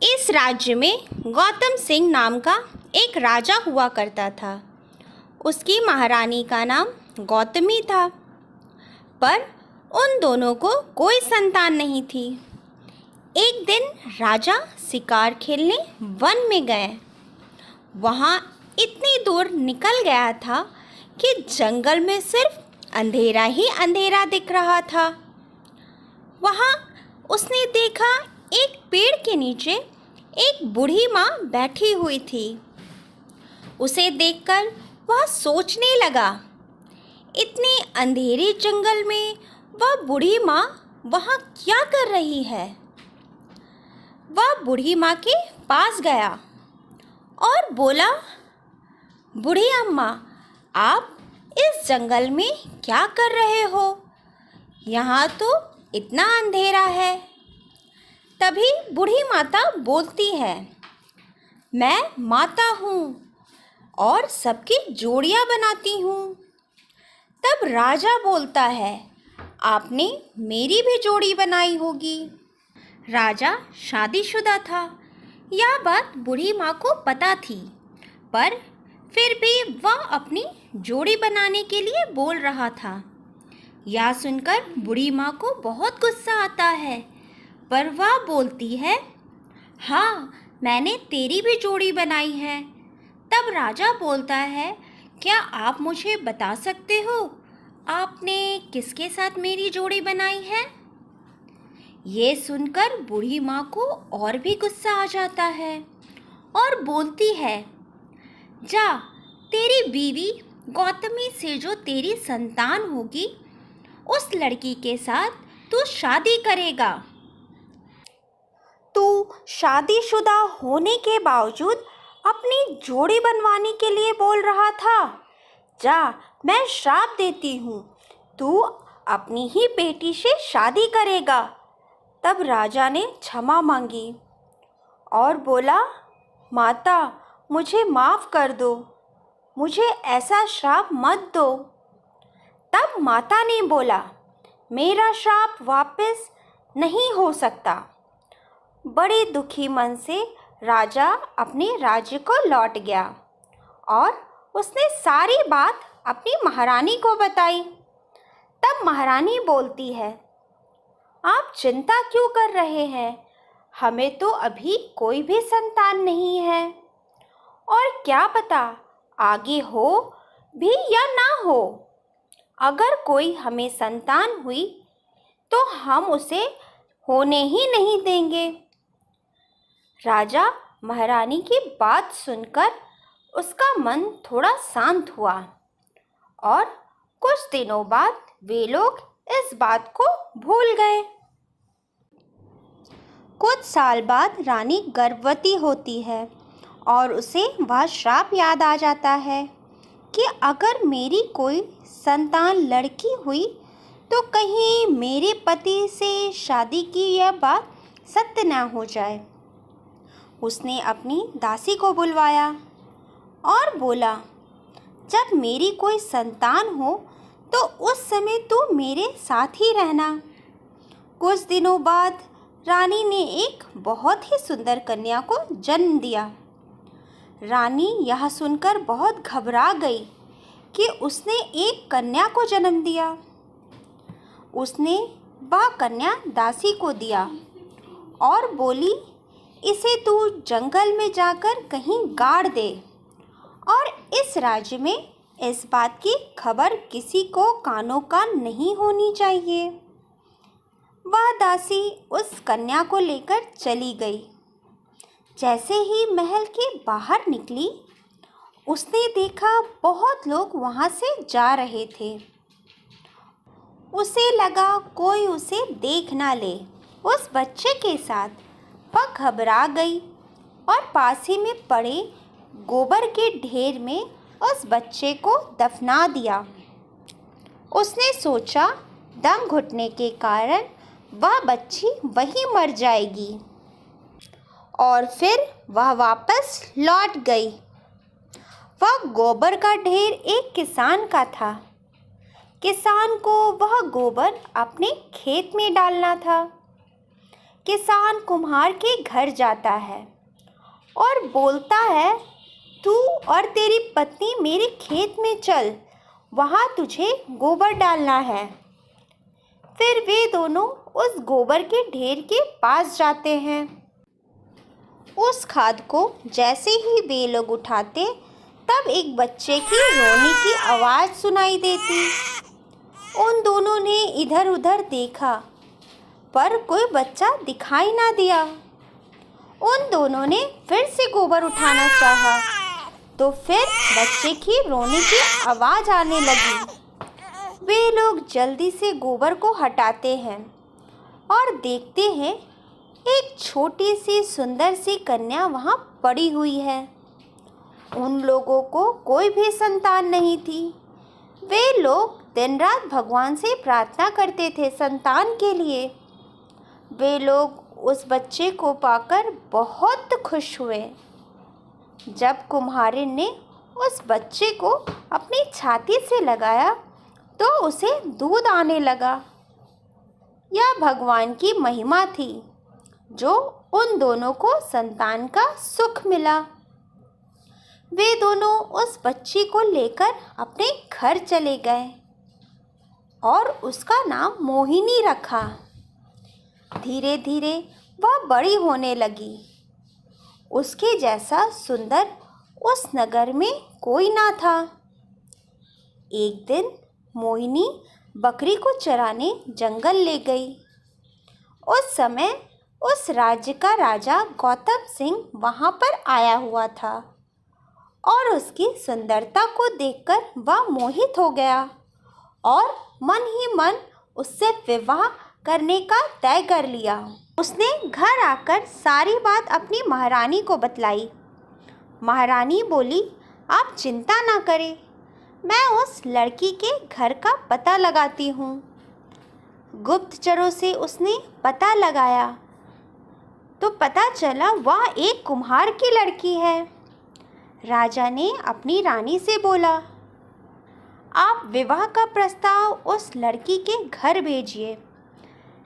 इस राज्य में गौतम सिंह नाम का एक राजा हुआ करता था। उसकी महारानी का नाम गौतमी था, पर उन दोनों को कोई संतान नहीं थी। एक दिन राजा शिकार खेलने वन में गए। वहाँ इतनी दूर निकल गया था कि जंगल में सिर्फ अंधेरा ही अंधेरा दिख रहा था। वहाँ उसने देखा एक पेड़ के नीचे एक बूढ़ी माँ बैठी हुई थी। उसे देखकर वह सोचने लगा, इतने अंधेरे जंगल में वह बूढ़ी माँ वहाँ क्या कर रही है। वह बूढ़ी माँ के पास गया और बोला, बूढ़ी अम्मा, आप इस जंगल में क्या कर रहे हो? यहाँ तो इतना अंधेरा है। तभी बूढ़ी माता बोलती है, मैं माता हूँ और सबकी जोड़ियाँ बनाती हूँ। तब राजा बोलता है, आपने मेरी भी जोड़ी बनाई होगी। राजा शादीशुदा था। यह बात बूढ़ी माँ को पता थी, पर फिर भी वह अपनी जोड़ी बनाने के लिए बोल रहा था। यह सुनकर बूढ़ी माँ को बहुत गुस्सा आता है, पर वह बोलती है, हाँ, मैंने तेरी भी जोड़ी बनाई है। तब राजा बोलता है, क्या आप मुझे बता सकते हो आपने किसके साथ मेरी जोड़ी बनाई है? ये सुनकर बूढ़ी माँ को और भी गुस्सा आ जाता है और बोलती है, जा, तेरी बीवी गौतमी से जो तेरी संतान होगी, उस लड़की के साथ तू शादी करेगा। तू शादीशुदा होने के बावजूद अपनी जोड़ी बनवाने के लिए बोल रहा था। जा, मैं श्राप देती हूँ, तू अपनी ही बेटी से शादी करेगा। तब राजा ने क्षमा मांगी और बोला, माता, मुझे माफ़ कर दो, मुझे ऐसा श्राप मत दो। तब माता ने बोला, मेरा श्राप वापस नहीं हो सकता। बड़े दुखी मन से राजा अपने राज्य को लौट गया और उसने सारी बात अपनी महारानी को बताई। तब महारानी बोलती है, आप चिंता क्यों कर रहे हैं? हमें तो अभी कोई भी संतान नहीं है, और क्या पता आगे हो भी या ना हो। अगर कोई हमें संतान हुई तो हम उसे होने ही नहीं देंगे। राजा महारानी की बात सुनकर उसका मन थोड़ा शांत हुआ और कुछ दिनों बाद वे लोग इस बात को भूल गए। कुछ साल बाद रानी गर्भवती होती है और उसे वह श्राप याद आ जाता है कि अगर मेरी कोई संतान लड़की हुई तो कहीं मेरे पति से शादी की यह बात सत्य ना हो जाए। उसने अपनी दासी को बुलवाया और बोला, जब मेरी कोई संतान हो तो उस समय तू मेरे साथ ही रहना। कुछ दिनों बाद रानी ने एक बहुत ही सुंदर कन्या को जन्म दिया। रानी यह सुनकर बहुत घबरा गई कि उसने एक कन्या को जन्म दिया। उसने वह कन्या दासी को दिया और बोली, इसे तू जंगल में जाकर कहीं गाड़ दे और इस राज्य में इस बात की खबर किसी को कानों कान नहीं होनी चाहिए। वह दासी उस कन्या को लेकर चली गई। जैसे ही महल के बाहर निकली, उसने देखा बहुत लोग वहाँ से जा रहे थे। उसे लगा कोई उसे देख ना ले उस बच्चे के साथ। वह घबरा गई और पास ही में पड़े गोबर के ढेर में उस बच्चे को दफना दिया। उसने सोचा, दम घुटने के कारण वह बच्ची वहीं मर जाएगी, और फिर वह वापस लौट गई। वह गोबर का ढेर एक किसान का था। किसान को वह गोबर अपने खेत में डालना था। किसान कुम्हार के घर जाता है और बोलता है, तू और तेरी पत्नी मेरे खेत में चल, वहाँ तुझे गोबर डालना है। फिर वे दोनों उस गोबर के ढेर के पास जाते हैं। उस खाद को जैसे ही वे लोग उठाते, तब एक बच्चे की रोने की आवाज़ सुनाई देती। उन दोनों ने इधर उधर देखा, पर कोई बच्चा दिखाई ना दिया। उन दोनों ने फिर से गोबर उठाना चाहा, तो फिर बच्चे की रोने की आवाज़ आने लगी। वे लोग जल्दी से गोबर को हटाते हैं और देखते हैं एक छोटी सी सुंदर सी कन्या वहाँ पड़ी हुई है। उन लोगों को कोई भी संतान नहीं थी। वे लोग दिन रात भगवान से प्रार्थना करते थे संतान के लिए। वे लोग उस बच्चे को पाकर बहुत खुश हुए। जब कुम्हारिन ने उस बच्चे को अपनी छाती से लगाया तो उसे दूध आने लगा। यह भगवान की महिमा थी जो उन दोनों को संतान का सुख मिला। वे दोनों उस बच्ची को लेकर अपने घर चले गए और उसका नाम मोहिनी रखा। धीरे धीरे वह बड़ी होने लगी। उसके जैसा सुंदर उस नगर में कोई ना था। एक दिन मोहिनी बकरी को चराने जंगल ले गई। उस समय उस राज्य का राजा गौतम सिंह वहाँ पर आया हुआ था और उसकी सुंदरता को देखकर वह मोहित हो गया और मन ही मन उससे विवाह करने का तय कर लिया। उसने घर आकर सारी बात अपनी महारानी को बतलाई। महारानी बोली, आप चिंता ना करें, मैं उस लड़की के घर का पता लगाती हूँ। गुप्तचरों से उसने पता लगाया तो पता चला वह एक कुम्हार की लड़की है। राजा ने अपनी रानी से बोला, आप विवाह का प्रस्ताव उस लड़की के घर भेजिए।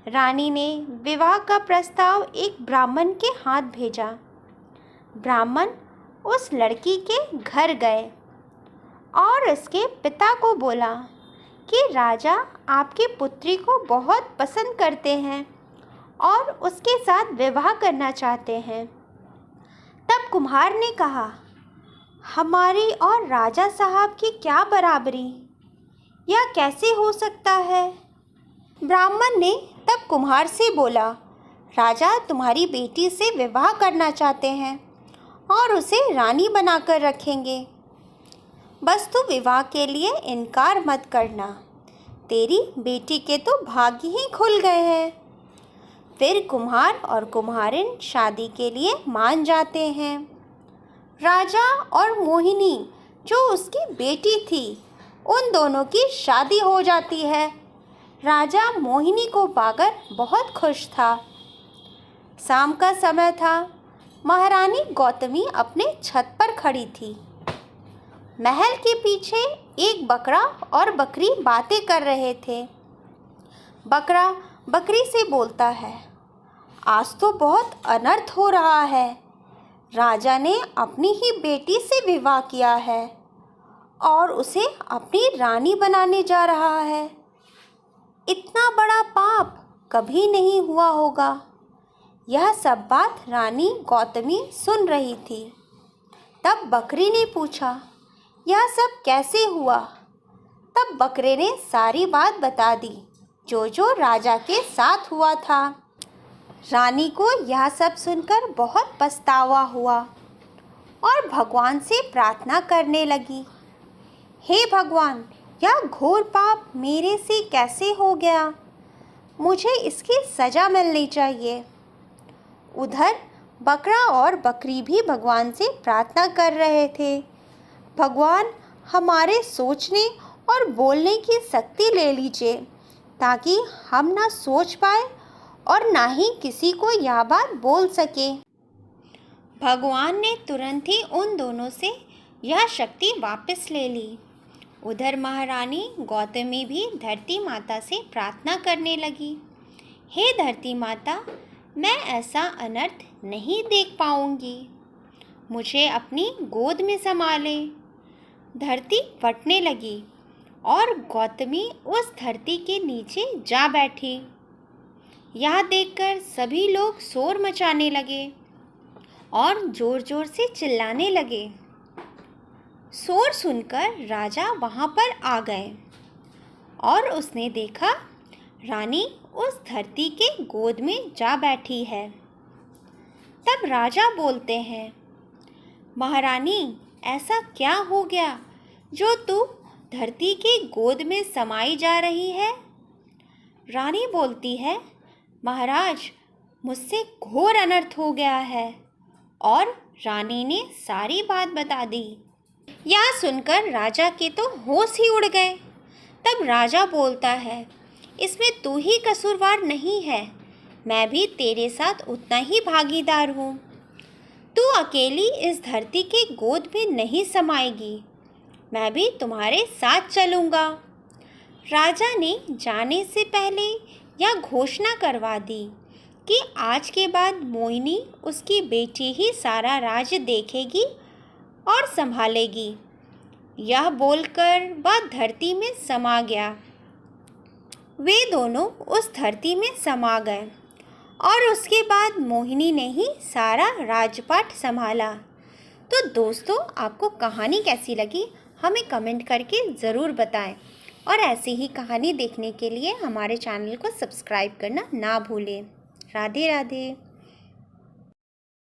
रानी ने विवाह का प्रस्ताव एक ब्राह्मण के हाथ भेजा। ब्राह्मण उस लड़की के घर गए और उसके पिता को बोला कि राजा आपकी पुत्री को बहुत पसंद करते हैं और उसके साथ विवाह करना चाहते हैं। तब कुम्हार ने कहा, हमारी और राजा साहब की क्या बराबरी, यह कैसे हो सकता है? ब्राह्मण ने तब कुम्हार से बोला, राजा तुम्हारी बेटी से विवाह करना चाहते हैं और उसे रानी बनाकर रखेंगे। बस तू विवाह के लिए इनकार मत करना, तेरी बेटी के तो भाग्य ही खुल गए हैं। फिर कुम्हार और कुम्हारिन शादी के लिए मान जाते हैं। राजा और मोहिनी जो उसकी बेटी थी, उन दोनों की शादी हो जाती है। राजा मोहिनी को पाकर बहुत खुश था। शाम का समय था। महारानी गौतमी अपने छत पर खड़ी थी। महल के पीछे एक बकरा और बकरी बातें कर रहे थे। बकरा बकरी से बोलता है, आज तो बहुत अनर्थ हो रहा है। राजा ने अपनी ही बेटी से विवाह किया है और उसे अपनी रानी बनाने जा रहा है। इतना बड़ा पाप कभी नहीं हुआ होगा। यह सब बात रानी गौतमी सुन रही थी। तब बकरी ने पूछा, यह सब कैसे हुआ? तब बकरे ने सारी बात बता दी जो जो राजा के साथ हुआ था। रानी को यह सब सुनकर बहुत पछतावा हुआ और भगवान से प्रार्थना करने लगी, हे भगवान, यह घोर पाप मेरे से कैसे हो गया? मुझे इसकी सज़ा मिलनी चाहिए। उधर बकरा और बकरी भी भगवान से प्रार्थना कर रहे थे, भगवान हमारे सोचने और बोलने की शक्ति ले लीजिए ताकि हम ना सोच पाए और ना ही किसी को यह बात बोल सके। भगवान ने तुरंत ही उन दोनों से यह शक्ति वापस ले ली। उधर महारानी गौतमी भी धरती माता से प्रार्थना करने लगी, हे धरती माता, मैं ऐसा अनर्थ नहीं देख पाऊंगी। मुझे अपनी गोद में समा ले। धरती फटने लगी और गौतमी उस धरती के नीचे जा बैठी। यह देखकर सभी लोग शोर मचाने लगे और जोर जोर से चिल्लाने लगे। शोर सुनकर राजा वहाँ पर आ गए और उसने देखा रानी उस धरती के गोद में जा बैठी है। तब राजा बोलते हैं, महारानी, ऐसा क्या हो गया जो तू धरती के गोद में समाई जा रही है? रानी बोलती है, महाराज, मुझसे घोर अनर्थ हो गया है। और रानी ने सारी बात बता दी। यह सुनकर राजा के तो होश ही उड़ गए। तब राजा बोलता है, इसमें तू ही कसूरवार नहीं है, मैं भी तेरे साथ उतना ही भागीदार हूँ। तू अकेली इस धरती के गोद में नहीं समाएगी, मैं भी तुम्हारे साथ चलूँगा। राजा ने जाने से पहले यह घोषणा करवा दी कि आज के बाद मोहिनी उसकी बेटी ही सारा राज्य देखेगी और संभालेगी। यह बोलकर वह धरती में समा गया। वे दोनों उस धरती में समा गए और उसके बाद मोहिनी ने ही सारा राजपाट संभाला। तो दोस्तों, आपको कहानी कैसी लगी हमें कमेंट करके ज़रूर बताएं और ऐसी ही कहानी देखने के लिए हमारे चैनल को सब्सक्राइब करना ना भूलें। राधे राधे।